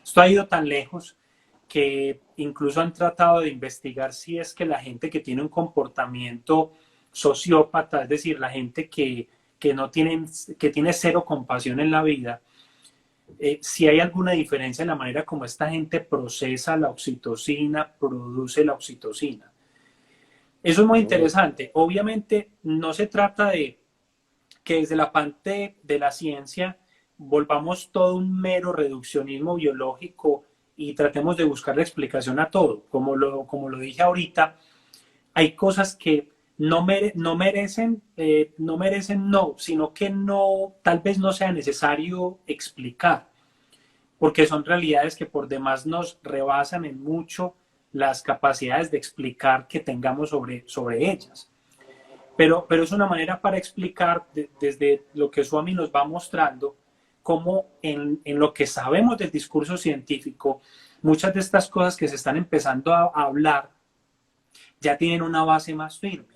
Esto ha ido tan lejos que incluso han tratado de investigar si es que la gente que tiene un comportamiento sociópata, es decir, la gente no tiene, que tiene cero compasión en la vida, si hay alguna diferencia en la manera como esta gente procesa la oxitocina, produce la oxitocina. Eso es muy interesante. Obviamente no se trata de que desde la parte de la ciencia volvamos todo un mero reduccionismo biológico y tratemos de buscar la explicación a todo. Como lo dije ahorita, hay cosas que no merecen no, sino que no, tal vez no sea necesario explicar, porque son realidades que por demás nos rebasan en mucho las capacidades de explicar que tengamos sobre ellas. Pero es una manera para explicar desde lo que Swami nos va mostrando, cómo en lo que sabemos del discurso científico, muchas de estas cosas que se están empezando a hablar ya tienen una base más firme.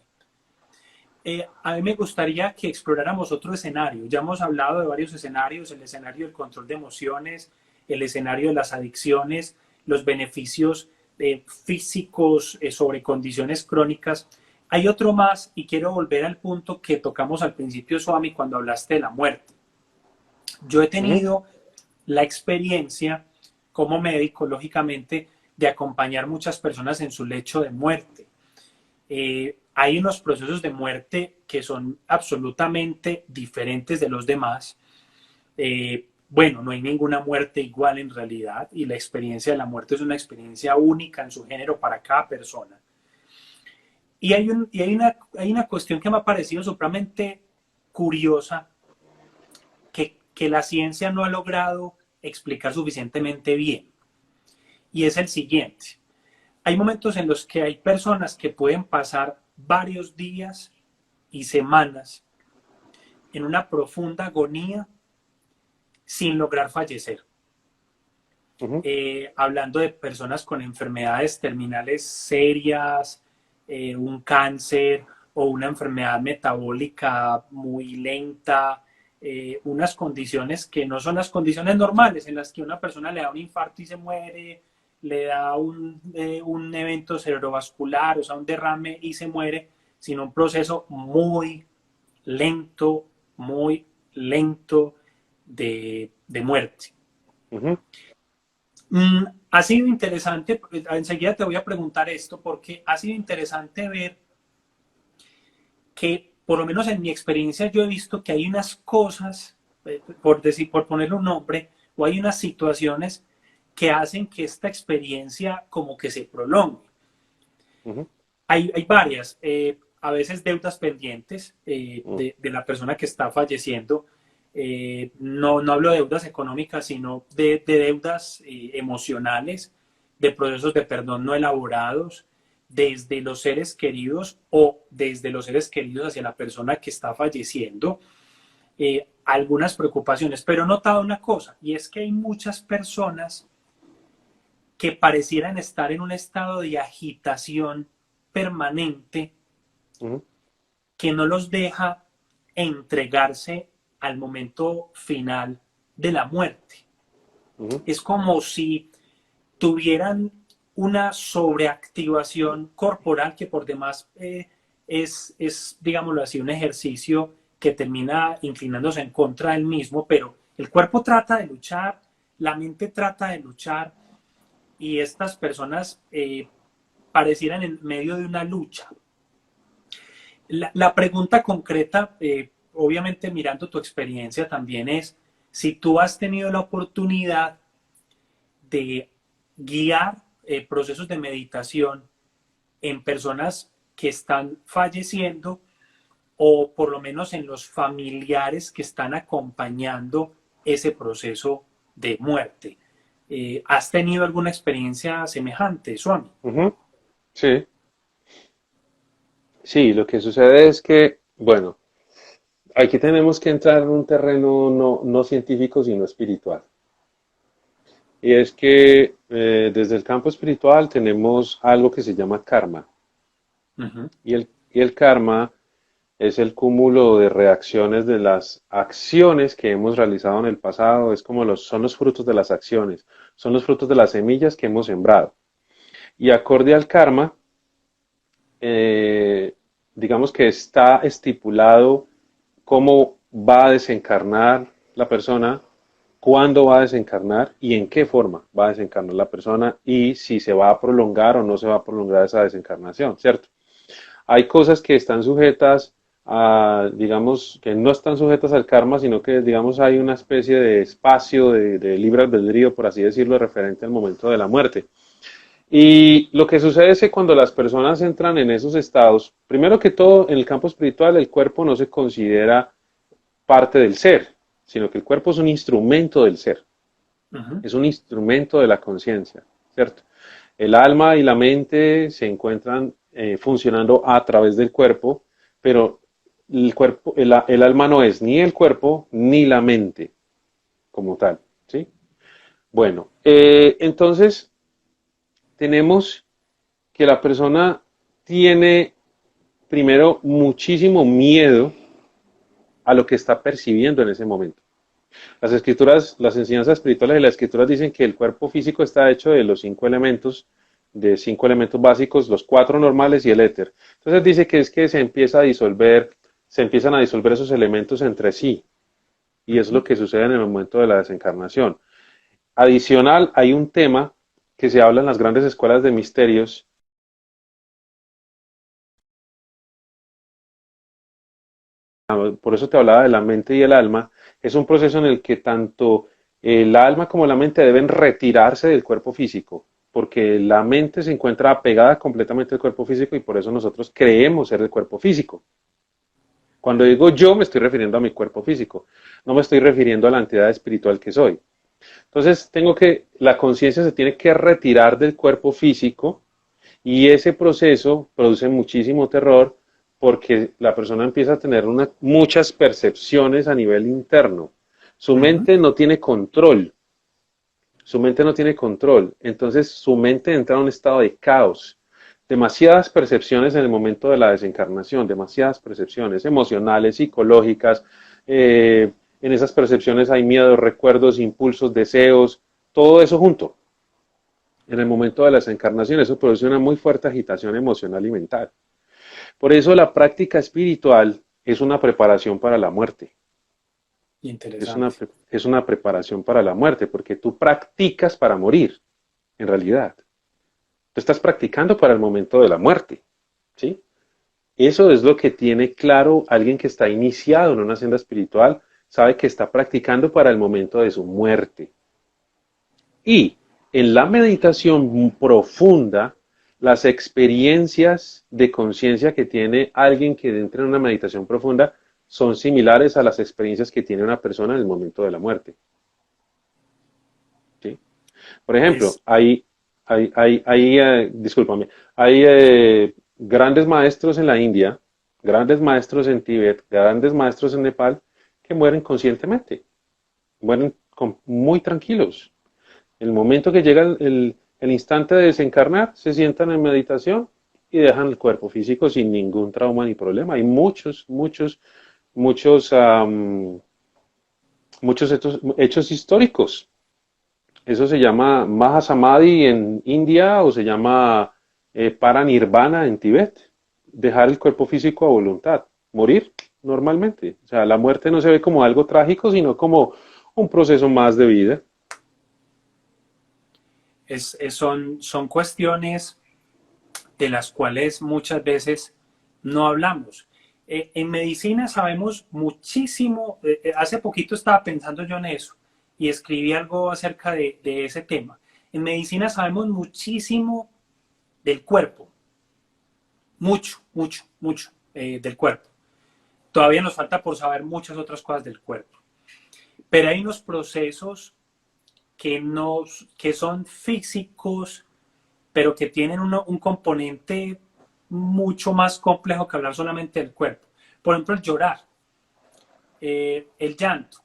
A mí me gustaría que exploráramos otro escenario. Ya hemos hablado de varios escenarios, el escenario del control de emociones, el escenario de las adicciones, los beneficios físicos sobre condiciones crónicas. Hay otro más y quiero volver al punto que tocamos al principio, Swami, cuando hablaste de la muerte. Yo he Ujú. tenido la experiencia como médico, lógicamente, de acompañar muchas personas en su lecho de muerte. Hay unos procesos de muerte que son absolutamente diferentes de los demás. Bueno, no hay ninguna muerte igual en realidad y la experiencia de la muerte es una experiencia única en su género para cada persona. Hay una cuestión que me ha parecido supremamente curiosa que la ciencia no ha logrado explicar suficientemente bien. Y es el siguiente. Hay momentos en los que hay personas que pueden pasar varios días y semanas en una profunda agonía sin lograr fallecer. Ujú. Hablando de personas con enfermedades terminales serias, un cáncer o una enfermedad metabólica muy lenta, unas condiciones que no son las condiciones normales, en las que una persona le da un infarto y se muere, le da un evento cerebrovascular, o sea, un derrame y se muere, sino un proceso muy lento de muerte. Ujú, Ha sido interesante, enseguida te voy a preguntar esto, porque ha sido interesante ver que, por lo menos en mi experiencia, yo he visto que hay unas cosas, por ponerle un nombre, o hay unas situaciones que hacen que esta experiencia como que se prolongue. ujú, Hay varias, a veces deudas pendientes ujú, de la persona que está falleciendo. No hablo de deudas económicas, sino de deudas emocionales, de procesos de perdón no elaborados, desde los seres queridos o desde los seres queridos hacia la persona que está falleciendo. Algunas preocupaciones, pero he notado una cosa, y es que hay muchas personas que parecieran estar en un estado de agitación permanente ujú, que no los deja entregarse al momento final de la muerte. ujú. Es como si tuvieran una sobreactivación corporal que por demás digámoslo así, un ejercicio que termina inclinándose en contra del mismo, pero el cuerpo trata de luchar, la mente trata de luchar y estas personas parecieran en medio de una lucha. La pregunta concreta, obviamente mirando tu experiencia también es si tú has tenido la oportunidad de guiar procesos de meditación en personas que están falleciendo o por lo menos en los familiares que están acompañando ese proceso de muerte. ¿Has tenido alguna experiencia semejante, Swami? Ujú. Sí, sí, lo que sucede es que, bueno, aquí tenemos que entrar en un terreno no científico, sino espiritual. Y es que desde el campo espiritual tenemos algo que se llama karma. Uh -huh. Y el karma es el cúmulo de reacciones de las acciones que hemos realizado en el pasado. Es como son los frutos de las acciones, son los frutos de las semillas que hemos sembrado. Y acorde al karma, eh, digamos que está estipulado cómo va a desencarnar la persona, cuándo va a desencarnar y en qué forma va a desencarnar la persona y si se va a prolongar o no se va a prolongar esa desencarnación, ¿cierto? Hay cosas que están sujetas a, digamos, que no están sujetas al karma, sino que, digamos, hay una especie de espacio de libre albedrío, por así decirlo, referente al momento de la muerte. Y lo que sucede es que cuando las personas entran en esos estados, primero que todo, en el campo espiritual, el cuerpo no se considera parte del ser, sino que el cuerpo es un instrumento del ser, Uh -huh. es un instrumento de la conciencia, ¿cierto? El alma y la mente se encuentran funcionando a través del cuerpo, pero el alma no es ni el cuerpo ni la mente como tal, ¿sí? Bueno, entonces tenemos que la persona tiene primero muchísimo miedo a lo que está percibiendo en ese momento. Las escrituras, las enseñanzas espirituales de las escrituras dicen que el cuerpo físico está hecho de los de 5 elementos básicos, los 4 normales y el éter. Entonces dice que es que se empieza a disolver, se empiezan a disolver esos elementos entre sí. Y es lo que sucede en el momento de la desencarnación. Adicional, hay un tema que se habla en las grandes escuelas de misterios. Por eso te hablaba de la mente y el alma. Es un proceso en el que tanto el alma como la mente deben retirarse del cuerpo físico, porque la mente se encuentra apegada completamente al cuerpo físico y por eso nosotros creemos ser el cuerpo físico. Cuando digo yo, me estoy refiriendo a mi cuerpo físico, no me estoy refiriendo a la entidad espiritual que soy. Entonces, la conciencia se tiene que retirar del cuerpo físico y ese proceso produce muchísimo terror porque la persona empieza a tener muchas percepciones a nivel interno. Su Uh -huh. mente no tiene control, su mente no tiene control, entonces su mente entra en un estado de caos. Demasiadas percepciones en el momento de la desencarnación, demasiadas percepciones emocionales, psicológicas, En esas percepciones hay miedos, recuerdos, impulsos, deseos, todo eso junto. En el momento de la desencarnación eso produce una muy fuerte agitación emocional y mental. Por eso la práctica espiritual es una preparación para la muerte. Interesante. Es una preparación para la muerte, porque tú practicas para morir, en realidad. Tú estás practicando para el momento de la muerte, ¿sí? Eso es lo que tiene claro alguien que está iniciado en una senda espiritual, sabe que está practicando para el momento de su muerte. Y en la meditación profunda, las experiencias de conciencia que tiene alguien que entra en una meditación profunda son similares a las experiencias que tiene una persona en el momento de la muerte. ¿Sí? Por ejemplo, Es, discúlpame, hay grandes maestros en la India, grandes maestros en Tíbet, grandes maestros en Nepal que mueren conscientemente, mueren muy tranquilos. El momento que llega el instante de desencarnar, se sientan en meditación y dejan el cuerpo físico sin ningún trauma ni problema. Hay muchos, muchos hechos históricos. Eso se llama Mahasamadhi en India o se llama Paranirvana en Tibet. Dejar el cuerpo físico a voluntad, morir normalmente. O sea, la muerte no se ve como algo trágico, sino como un proceso más de vida. son cuestiones de las cuales muchas veces no hablamos. En medicina sabemos muchísimo, hace poquito estaba pensando yo en eso y escribí algo acerca de ese tema. En medicina sabemos muchísimo del cuerpo, mucho del cuerpo. Todavía nos falta por saber muchas otras cosas del cuerpo, pero hay unos procesos que son físicos, pero que tienen un componente mucho más complejo que hablar solamente del cuerpo. Por ejemplo, el llorar, el llanto.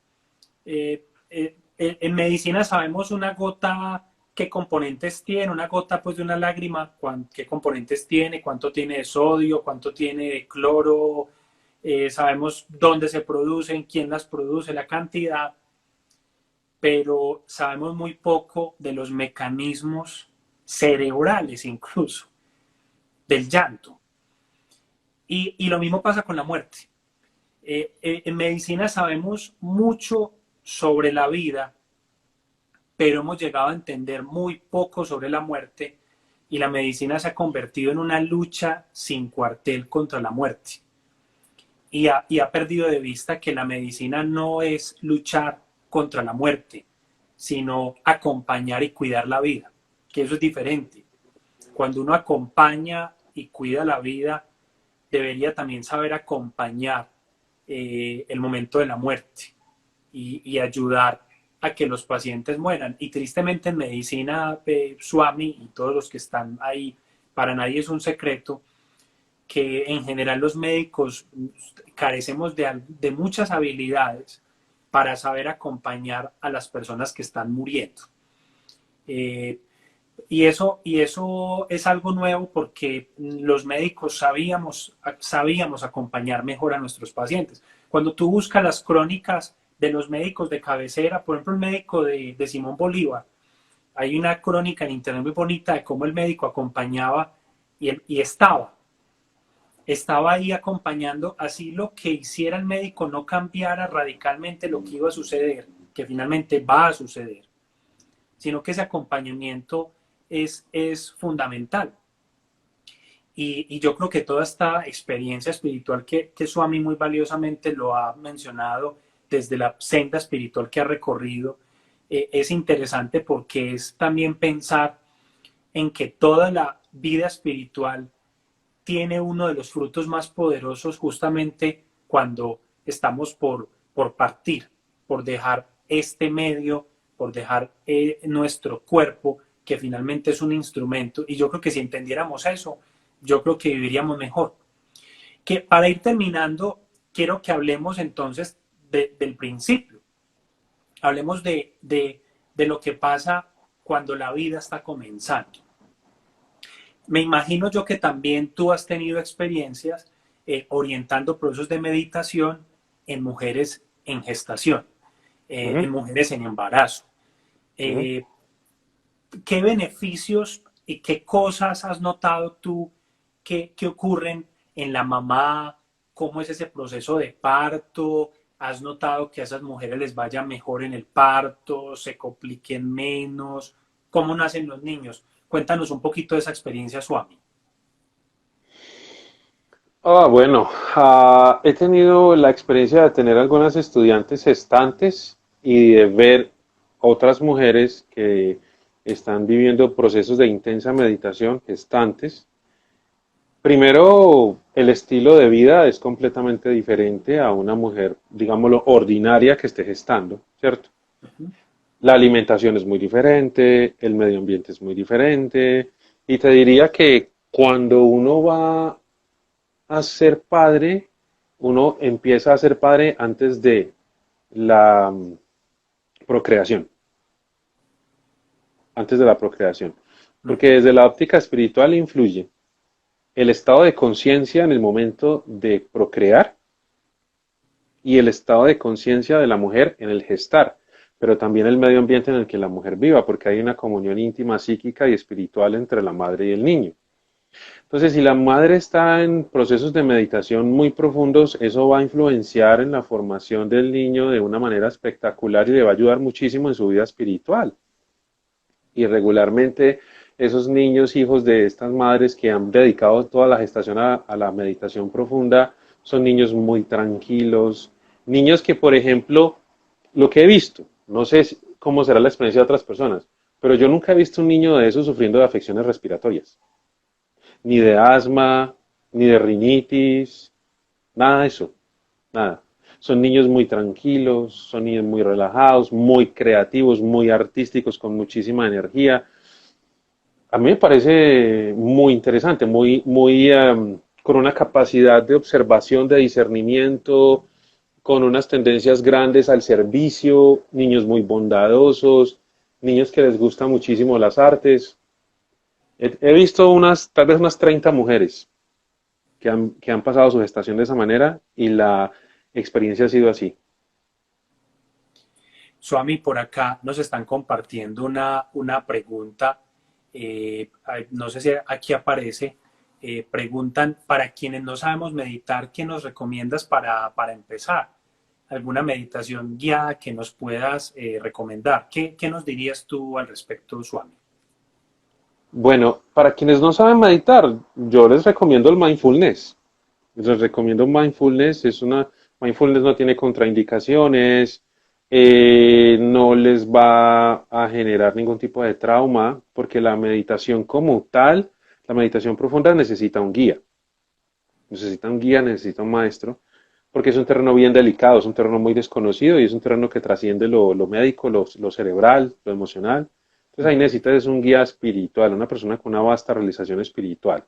En medicina sabemos una gota qué componentes tiene, una gota pues de una lágrima, qué componentes tiene, cuánto tiene de sodio, cuánto tiene de cloro, sabemos dónde se producen, quién las produce, la cantidad, pero sabemos muy poco de los mecanismos cerebrales incluso, del llanto. Y lo mismo pasa con la muerte. En medicina sabemos mucho sobre la vida, pero hemos llegado a entender muy poco sobre la muerte y la medicina se ha convertido en una lucha sin cuartel contra la muerte. Y ha perdido de vista que la medicina no es luchar contra la muerte, sino acompañar y cuidar la vida, que eso es diferente. Cuando uno acompaña y cuida la vida, debería también saber acompañar el momento de la muerte y ayudar a que los pacientes mueran. Y tristemente en medicina, Swami y todos los que están ahí, para nadie es un secreto que en general los médicos carecemos de muchas habilidades para saber acompañar a las personas que están muriendo. Eh, y eso es algo nuevo porque los médicos sabíamos acompañar mejor a nuestros pacientes. Cuando tú buscas las crónicas de los médicos de cabecera, por ejemplo, el médico de Simón Bolívar, hay una crónica en internet muy bonita de cómo el médico acompañaba y estaba ahí acompañando, así lo que hiciera el médico no cambiara radicalmente lo que iba a suceder, que finalmente va a suceder, sino que ese acompañamiento es fundamental. Y yo creo que toda esta experiencia espiritual que Swami muy valiosamente lo ha mencionado desde la senda espiritual que ha recorrido, es interesante porque es también pensar en que toda la vida espiritual tiene uno de los frutos más poderosos justamente cuando estamos por partir, por dejar este medio, por dejar nuestro cuerpo, que finalmente es un instrumento. Y yo creo que si entendiéramos eso, yo creo que viviríamos mejor. Que para ir terminando, quiero que hablemos entonces del principio. Hablemos de lo que pasa cuando la vida está comenzando. Me imagino yo que también tú has tenido experiencias orientando procesos de meditación en mujeres en gestación, en Ujú, mujeres en embarazo. ujú. Eh, ¿Qué beneficios y qué cosas has notado tú que ocurren en la mamá? ¿Cómo es ese proceso de parto? ¿Has notado que a esas mujeres les vaya mejor en el parto, se compliquen menos? ¿Cómo nacen los niños? Cuéntanos un poquito de esa experiencia, Swami. Bueno, he tenido la experiencia de tener algunas estudiantes gestantes y de ver otras mujeres que están viviendo procesos de intensa meditación gestantes. Primero, el estilo de vida es completamente diferente a una mujer, digámoslo, ordinaria que esté gestando, ¿cierto? La alimentación es muy diferente, el medio ambiente es muy diferente, y te diría que cuando uno va a ser padre, uno empieza a ser padre antes de la procreación, antes de la procreación, porque Ujú. desde la óptica espiritual influye el estado de conciencia en el momento de procrear y el estado de conciencia de la mujer en el gestar, pero también el medio ambiente en el que la mujer viva, porque hay una comunión íntima, psíquica y espiritual entre la madre y el niño. Entonces, si la madre está en procesos de meditación muy profundos, eso va a influenciar en la formación del niño de una manera espectacular y le va a ayudar muchísimo en su vida espiritual. Y regularmente esos niños, hijos de estas madres que han dedicado toda la gestación a la meditación profunda, son niños muy tranquilos, niños que, por ejemplo, lo que he visto, no sé cómo será la experiencia de otras personas, pero yo nunca he visto un niño de esos sufriendo de afecciones respiratorias, ni de asma, ni de rinitis, nada de eso, nada. Son niños muy tranquilos, son niños muy relajados, muy creativos, muy artísticos, con muchísima energía. A mí me parece muy interesante, con una capacidad de observación, de discernimiento, con unas tendencias grandes al servicio, niños muy bondadosos, niños que les gustan muchísimo las artes. He visto tal vez unas 30 mujeres que han pasado su gestación de esa manera y la experiencia ha sido así. Swami, por acá nos están compartiendo una pregunta. No sé si aquí aparece. Preguntan, para quienes no sabemos meditar, ¿qué nos recomiendas para empezar? ¿Alguna meditación guiada que nos puedas recomendar? ¿Qué nos dirías tú al respecto, Swami? Bueno, para quienes no saben meditar, yo les recomiendo el mindfulness. Les recomiendo mindfulness, mindfulness no tiene contraindicaciones, no les va a generar ningún tipo de trauma, porque la meditación como tal, la meditación profunda necesita un guía, necesita un maestro, porque es un terreno bien delicado, es un terreno muy desconocido y es un terreno que trasciende lo médico, lo cerebral, lo emocional. Entonces ahí necesitas un guía espiritual, una persona con una vasta realización espiritual.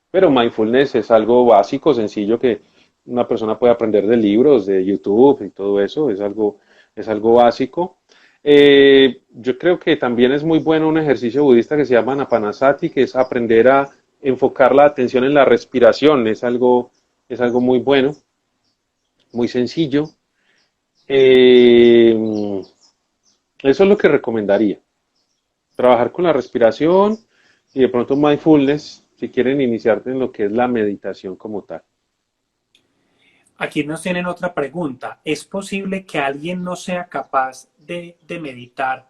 Pero mindfulness es algo básico, sencillo, que una persona puede aprender de libros, de YouTube y todo eso, es algo básico. Yo creo que también es muy bueno un ejercicio budista que se llama Napanasati, que es aprender a enfocar la atención en la respiración, es algo muy bueno, muy sencillo. Eh, Eso es lo que recomendaría, trabajar con la respiración y de pronto mindfulness si quieren iniciarte en lo que es la meditación como tal. Aquí nos tienen otra pregunta. ¿Es posible que alguien no sea capaz de meditar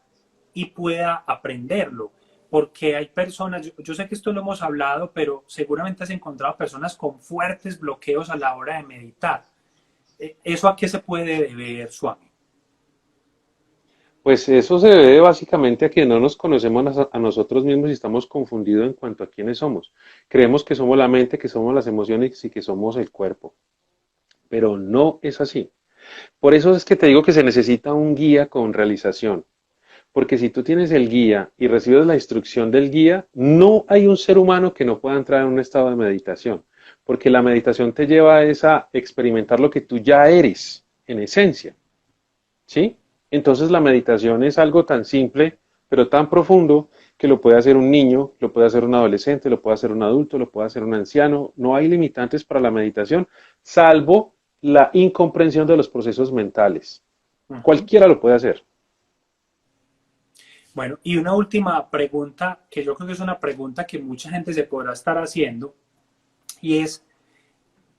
y pueda aprenderlo? Porque hay personas, yo sé que esto lo hemos hablado, pero seguramente has encontrado personas con fuertes bloqueos a la hora de meditar. ¿Eso a qué se puede deber, Swami? Pues eso se debe básicamente a que no nos conocemos a nosotros mismos y estamos confundidos en cuanto a quiénes somos. Creemos que somos la mente, que somos las emociones y que somos el cuerpo, pero no es así. Por eso es que te digo que se necesita un guía con realización, porque si tú tienes el guía y recibes la instrucción del guía, no hay un ser humano que no pueda entrar en un estado de meditación, porque la meditación te lleva a experimentar lo que tú ya eres en esencia. ¿Sí? Entonces la meditación es algo tan simple, pero tan profundo, que lo puede hacer un niño, lo puede hacer un adolescente, lo puede hacer un adulto, lo puede hacer un anciano. No hay limitantes para la meditación, salvo la incomprensión de los procesos mentales. Ujú. Cualquiera lo puede hacer. Bueno, y una última pregunta, que yo creo que es una pregunta que mucha gente se podrá estar haciendo, y es,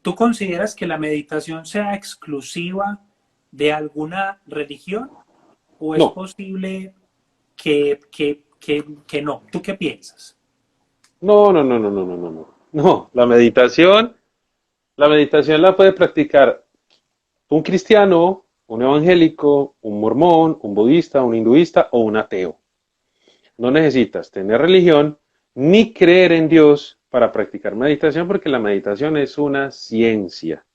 ¿tú consideras que la meditación sea exclusiva de alguna religión o es No, posible que no? ¿Tú qué piensas? no, no, no, no, no, no, no, no. No, la meditación la puede practicar un cristiano, un evangélico, un mormón, un budista, un hinduista o un ateo. No necesitas tener religión ni creer en Dios para practicar meditación porque la meditación es una ciencia.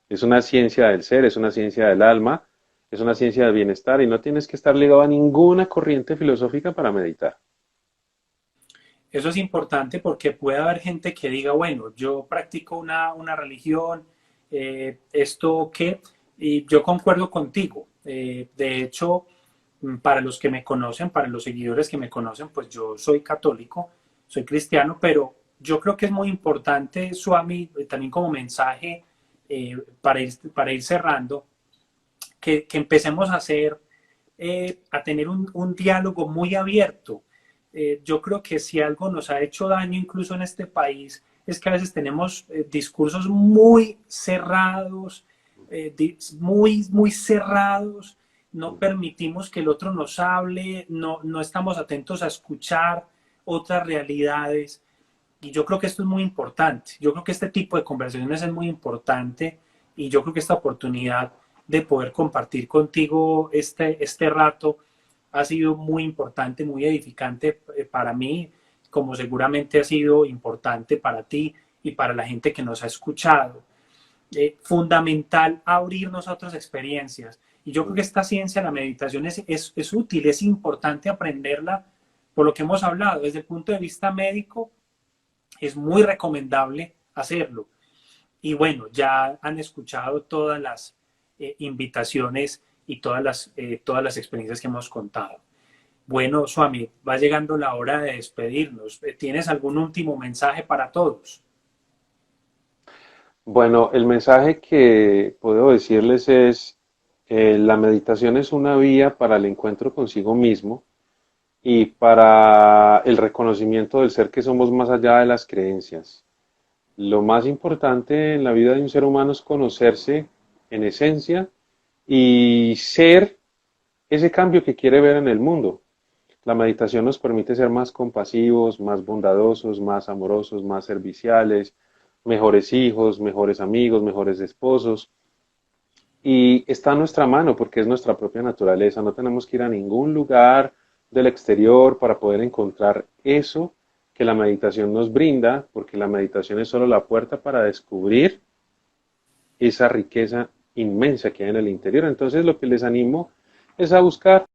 Es una ciencia del ser, es una ciencia del alma, es una ciencia del bienestar y no tienes que estar ligado a ninguna corriente filosófica para meditar. Eso es importante porque puede haber gente que diga, bueno, yo practico una religión, esto qué, y yo concuerdo contigo. De hecho, para los que me conocen, para los seguidores que me conocen, pues yo soy católico, soy cristiano, pero yo creo que es muy importante, Swami, también como mensaje para ir cerrando, que empecemos a hacer, a tener un diálogo muy abierto. Yo creo que si algo nos ha hecho daño incluso en este país es que a veces tenemos discursos muy cerrados, muy cerrados, no permitimos que el otro nos hable, no estamos atentos a escuchar otras realidades. Y yo creo que esto es muy importante. Yo creo que este tipo de conversaciones es muy importante y yo creo que esta oportunidad de poder compartir contigo este rato ha sido muy importante, muy edificante para mí, como seguramente ha sido importante para ti y para la gente que nos ha escuchado. Fundamental abrirnos a otras experiencias. Y yo creo que esta ciencia, la meditación, es útil, es importante aprenderla por lo que hemos hablado. Desde el punto de vista médico, es muy recomendable hacerlo. Y bueno, ya han escuchado todas las invitaciones y todas las experiencias que hemos contado. Bueno, Swami, va llegando la hora de despedirnos. ¿Tienes algún último mensaje para todos? Bueno, el mensaje que puedo decirles es, la meditación es una vía para el encuentro consigo mismo y para el reconocimiento del ser que somos más allá de las creencias. Lo más importante en la vida de un ser humano es conocerse en esencia y ser ese cambio que quiere ver en el mundo. La meditación nos permite ser más compasivos, más bondadosos, más amorosos, más serviciales, mejores hijos, mejores amigos, mejores esposos. Y está a nuestra mano porque es nuestra propia naturaleza. No tenemos que ir a ningún lugar del exterior para poder encontrar eso que la meditación nos brinda, porque la meditación es solo la puerta para descubrir esa riqueza inmensa que hay en el interior. Entonces lo que les animo es a buscar